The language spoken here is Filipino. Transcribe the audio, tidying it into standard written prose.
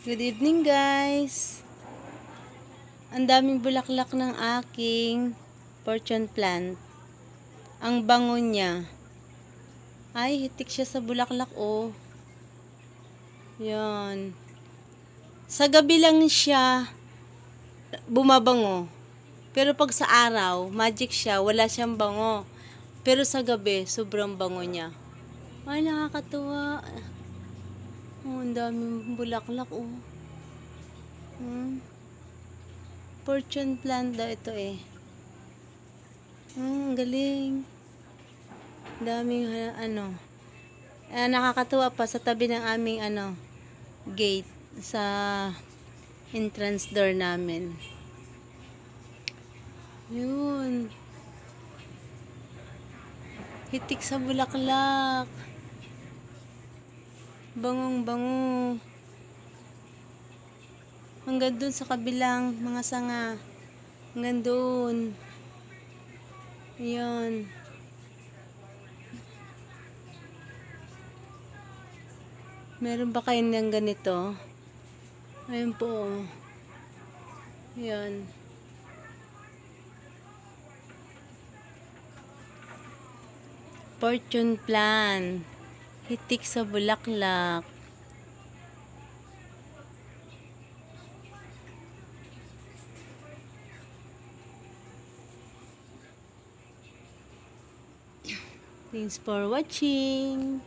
Good evening guys. Ang daming bulaklak ng aking fortune plant. Ang bango niya. Ay, hitik siya sa bulaklak oh. Yan. Sa gabi lang siya bumabango. Pero pag sa araw, magic siya, wala siyang bango. Pero sa gabi, sobrang bango niya. Ay, nakakatuwa. Oh, ang daming bulaklak oh. Fortune plant daw ito eh. Ang galing. Daming nakakatuwa pa sa tabi ng aming gate sa entrance door namin. Yun. Hitik sa bulaklak. Bangong bango. Hanggang dun sa kabilang mga sanga. Hanggang dun. Ayan. Meron ba kayo ng ganito? Ayan po. Ayan. Fortune plant. Hitik sa bulaklak. Thanks for watching.